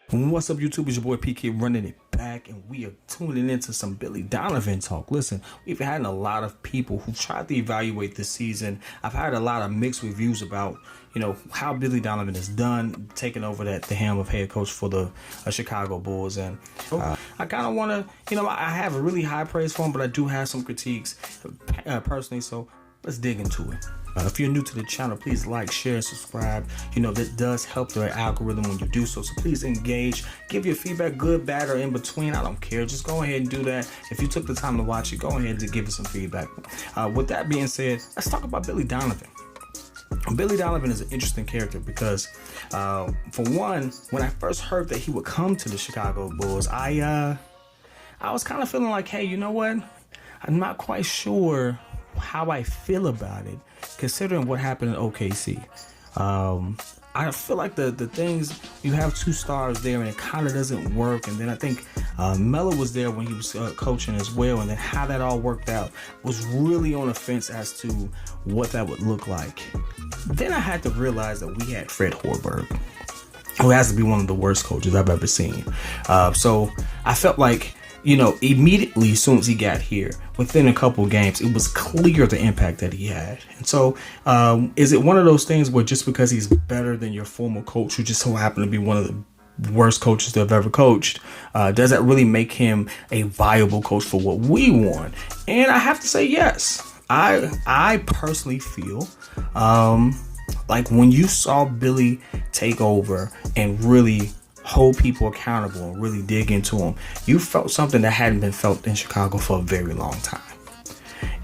What's up, YouTube? It's your boy P.kidd running it back, and we are tuning into some Billy Donovan talk. Listen, we've had a lot of people who tried to evaluate this season. I've had a lot of mixed reviews about, how Billy Donovan has done, taking over the helm of head coach for the Chicago Bulls. And I kind of want to, I have a really high praise for him, but I do have some critiques personally. So let's dig into it. If you're new to the channel, please like, share, and subscribe. That does help the algorithm when you do so. So please engage. Give your feedback, good, bad, or in between. I don't care. Just go ahead and do that. If you took the time to watch it, go ahead and give us some feedback. With that being said, let's talk about Billy Donovan. Billy Donovan is an interesting character because, for one, when I first heard that he would come to the Chicago Bulls, I was kind of feeling like, hey, you know what? I'm not quite sure how I feel about it, considering what happened in OKC. I feel like the things, you have two stars there and it kind of doesn't work. And then I think Melo was there when he was coaching as well, and then how that all worked out was really on the fence as to what that would look like. Then I had to realize that we had Fred Hoiberg, who has to be one of the worst coaches I've ever seen. So I felt like, immediately as soon as he got here, within a couple of games, it was clear the impact that he had. And so is it one of those things where just because he's better than your former coach, who just so happened to be one of the worst coaches to have ever coached, does that really make him a viable coach for what we want? And I have to say yes. I personally feel like when you saw Billy take over and really hold people accountable and really dig into them, you felt something that hadn't been felt in Chicago for a very long time.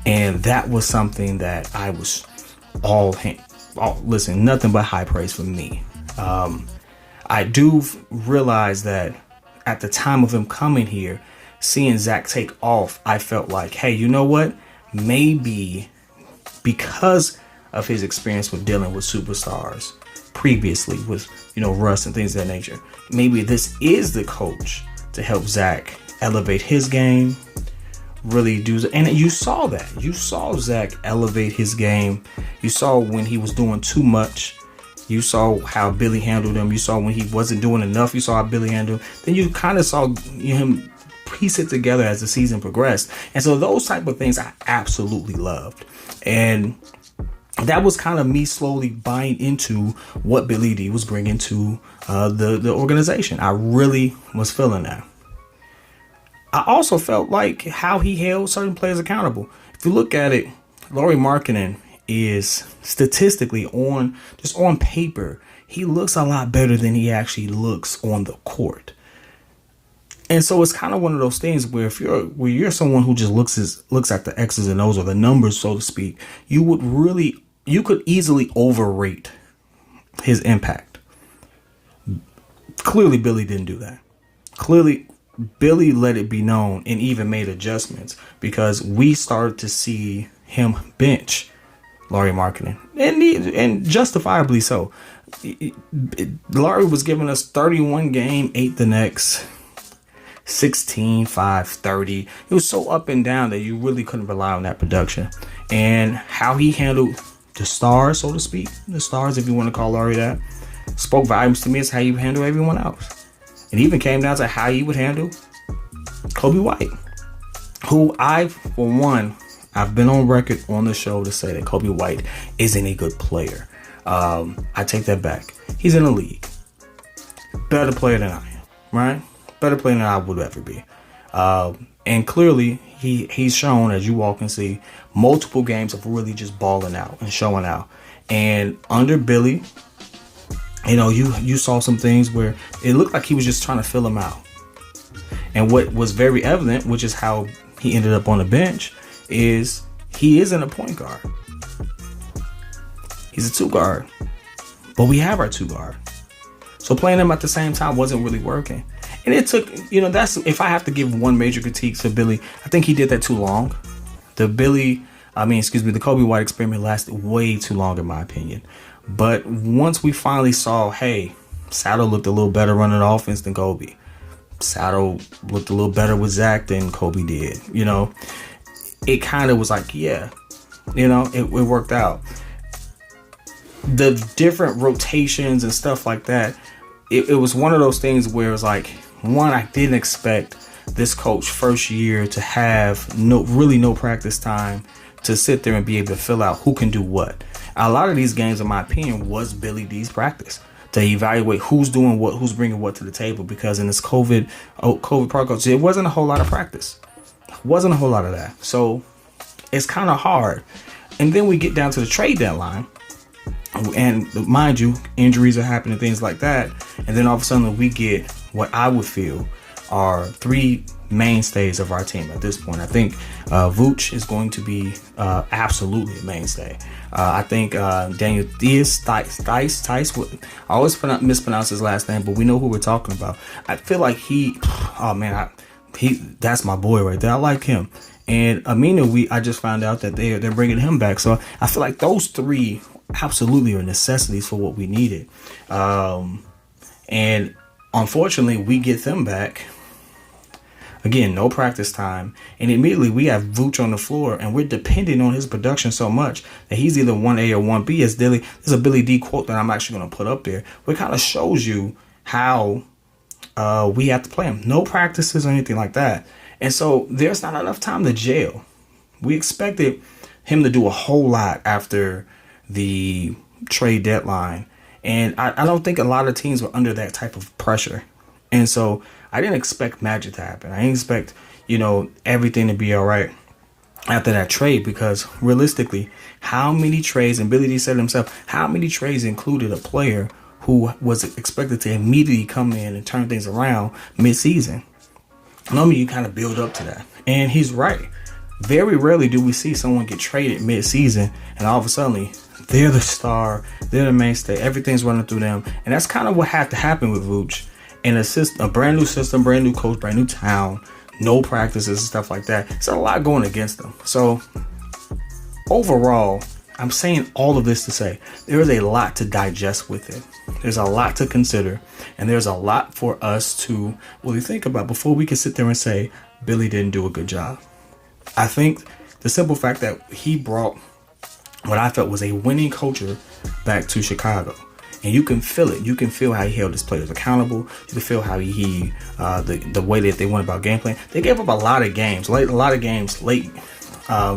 And that was something that I was listen, nothing but high praise for me. I do realize that at the time of him coming here, seeing Zach take off, I felt like, hey, you know what? Maybe because of his experience with dealing with superstars previously with, Russ and things of that nature, maybe this is the coach to help Zach elevate his game, really do. And you saw that. You saw Zach elevate his game. You saw when he was doing too much. You saw how Billy handled him. You saw when he wasn't doing enough. You saw how Billy handled him. Then you kind of saw him piece it together as the season progressed. And so those type of things I absolutely loved. And that was kind of me slowly buying into what Billy D was bringing to the organization. I really was feeling that. I also felt like how he held certain players accountable. If you look at it, Lauri Markkanen is statistically on paper, he looks a lot better than he actually looks on the court. And so it's kind of one of those things where if you're someone who just looks at the X's and O's, or the numbers, so to speak, you could easily overrate his impact. Clearly, Billy didn't do that. Clearly, Billy let it be known and even made adjustments, because we started to see him bench Lauri Markkanen, and justifiably so. Lauri was giving us 31 game, 8 the next, 16, 5, 30. It was so up and down that you really couldn't rely on that production. And how he handled the stars, so to speak, the stars, if you want to call Lauri that, spoke volumes to me as how you handle everyone else. It even came down to how he would handle Coby White, who I've been on record on the show to say that Coby White isn't a good player. I take that back. He's in the league. Better player than I am, right? Better player than I would ever be. And clearly he's shown, as you all can see, multiple games of really just balling out and showing out. And under Billy, you saw some things where it looked like he was just trying to fill him out. And what was very evident, which is how he ended up on the bench, is he isn't a point guard. He's a two guard. But we have our two guard. So playing them at the same time wasn't really working. And it took, that's, if I have to give one major critique to Billy, I think he did that too long. The Coby White experiment lasted way too long, in my opinion. But once we finally saw, hey, Saddle looked a little better running offense than Coby. Saddle looked a little better with Zach than Coby did. It kind of was like, yeah, it worked out. The different rotations and stuff like that it was one of those things where it was like, one, I didn't expect this coach first year to have no practice time to sit there and be able to fill out who can do what. A lot of these games, in my opinion, was Billy D's practice to evaluate who's doing what, who's bringing what to the table. Because in this COVID protocol, it wasn't a whole lot of practice. Wasn't a whole lot of that. So it's kind of hard. And then we get down to the trade deadline. And mind you, injuries are happening, things like that. And then all of a sudden we get what I would feel are three mainstays of our team at this point. I think Vooch is going to be absolutely a mainstay. I think Daniel Tice, I always mispronounce his last name, but we know who we're talking about. I feel like that's my boy right there. I like him. And Amina, I just found out that they're bringing him back. So I feel like those three absolutely are necessities for what we needed. And unfortunately, we get them back. Again, no practice time. And immediately we have Vooch on the floor, and we're depending on his production so much that he's either 1A or 1B. There's a Billy D quote that I'm actually going to put up there, where it kind of shows you how we have to play him. No practices or anything like that. And so there's not enough time to gel. We expected him to do a whole lot after the trade deadline. And I don't think a lot of teams were under that type of pressure. And so I didn't expect magic to happen. I didn't expect, everything to be all right after that trade, because realistically, how many trades, and Billy D said himself, how many trades included a player who was expected to immediately come in and turn things around mid-season? Normally you kind of build up to that. And he's right. Very rarely do we see someone get traded mid-season and all of a sudden they're the star, they're the mainstay, everything's running through them. And that's kind of what had to happen with Vooch. And a brand new system, brand new coach, brand new town, no practices and stuff like that. It's a lot going against them. So overall, I'm saying all of this to say there is a lot to digest with it. There's a lot to consider, and there's a lot for us to really think about before we can sit there and say Billy didn't do a good job. I think the simple fact that he brought what I felt was a winning culture back to Chicago. And you can feel it. You can feel how he held his players accountable. You can feel how the way that they went about game plan. They gave up a lot of games late,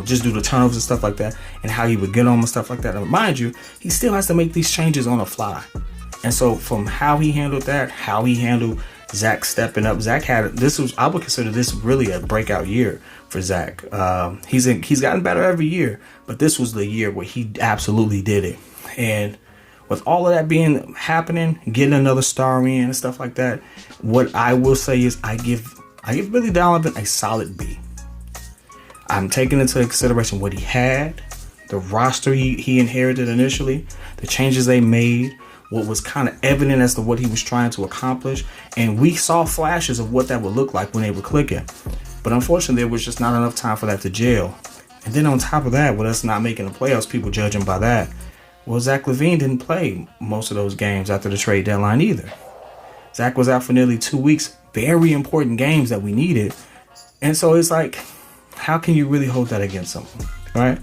just due to turnovers and stuff like that, and how he would get on and stuff like that. And mind you, he still has to make these changes on the fly. And so from how he handled that, how he handled Zach stepping up, I would consider this really a breakout year for Zach. He's gotten better every year, but this was the year where he absolutely did it. And with all of that happening, getting another star in and stuff like that, what I will say is I give Billy Donovan a solid B. I'm taking into consideration what he had, the roster he inherited initially, the changes they made, what was kind of evident as to what he was trying to accomplish. And we saw flashes of what that would look like when they were clicking. But unfortunately, there was just not enough time for that to gel. And then on top of that, with us not making the playoffs, people judging by that, well, Zach LaVine didn't play most of those games after the trade deadline either. Zach was out for nearly 2 weeks. Very important games that we needed. And so it's like, how can you really hold that against someone, right?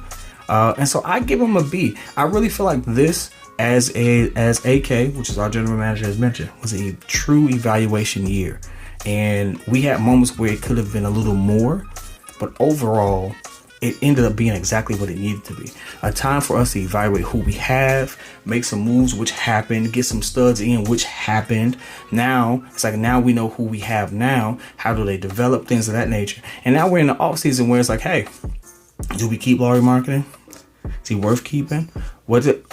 And so I give him a B. I really feel like this, as AK, which is our general manager, has mentioned, was a true evaluation year. And we had moments where it could have been a little more, but overall, it ended up being exactly what it needed to be. A time for us to evaluate who we have, make some moves, which happened, get some studs in, which happened. Now, it's like, now we know who we have now. How do they develop, things of that nature? And now we're in the offseason where it's like, hey, do we keep Lauri Markkanen? Is he worth keeping?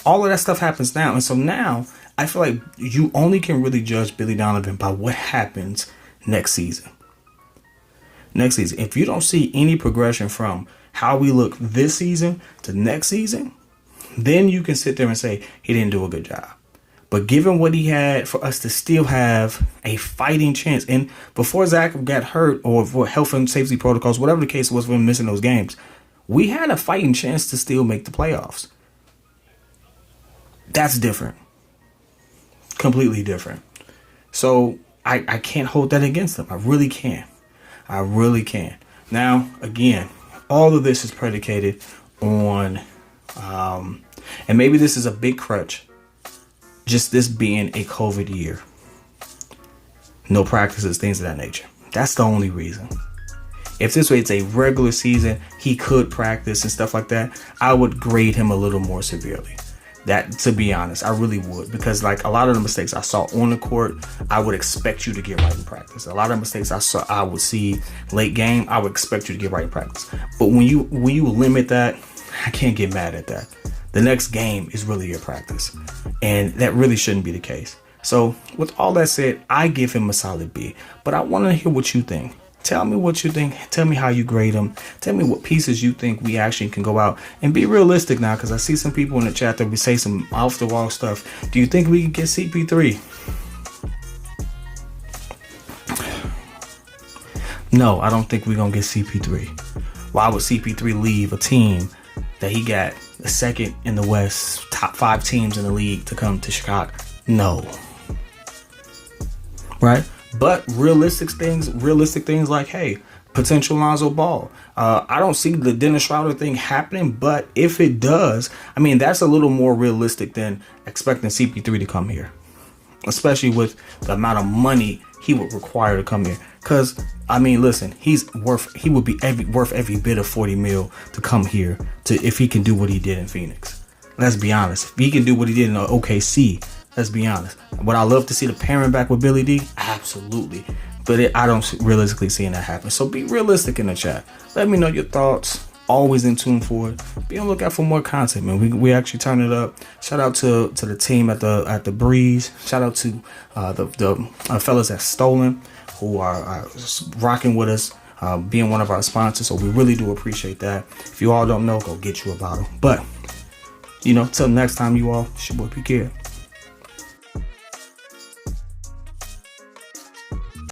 All of that stuff happens now. And so now I feel like you only can really judge Billy Donovan by what happens next season. If you don't see any progression from how we look this season to next season, then you can sit there and say he didn't do a good job. But given what he had, for us to still have a fighting chance, and before Zach got hurt or for health and safety protocols, whatever the case was for him missing those games, we had a fighting chance to still make the playoffs. That's different. Completely different. So I can't hold that against them. I really can't. Now, again, all of this is predicated on, and maybe this is a big crutch, just this being a COVID year. no practices, things of that nature. That's the only reason. If this was a regular season, he could practice and stuff like that, I would grade him a little more severely. That, to be honest, I really would, because like a lot of the mistakes I saw on the court, I would expect you to get right in practice. A lot of mistakes I would see late game, I would expect you to get right in practice. But when you limit that, I can't get mad at that. The next game is really your practice, and that really shouldn't be the case. So with all that said, I give him a solid B, but I want to hear what you think. Tell me what you think. Tell me how you grade them. Tell me what pieces you think we actually can go out and be realistic now, because I see some people in the chat that we say some off the wall stuff. Do you think we can get CP3? No, I don't think we're going to get CP3. Why would CP3 leave a team that he got the second in the West, top 5 teams in the league, to come to Chicago? No. Right? But realistic things like, hey, potential Lonzo Ball. I don't see the Dennis Schroeder thing happening, but if it does, I mean, that's a little more realistic than expecting CP3 to come here, especially with the amount of money he would require to come here. Because, I mean, listen, he would be worth every bit of 40 mil to come here if he can do what he did in Phoenix. Let's be honest. If he can do what he did in OKC, let's be honest. Would I love to see the pairing back with Billy D? Absolutely. But I don't realistically seeing that happen. So be realistic in the chat. Let me know your thoughts. Always in tune for it. Be on the lookout for more content, man. We actually turn it up. Shout out to the team at the Breeze. Shout out to the fellas at Stolen, who are rocking with us, being one of our sponsors. So we really do appreciate that. If you all don't know, go get you a bottle. But, till next time, you all, it's your boy P.kidd.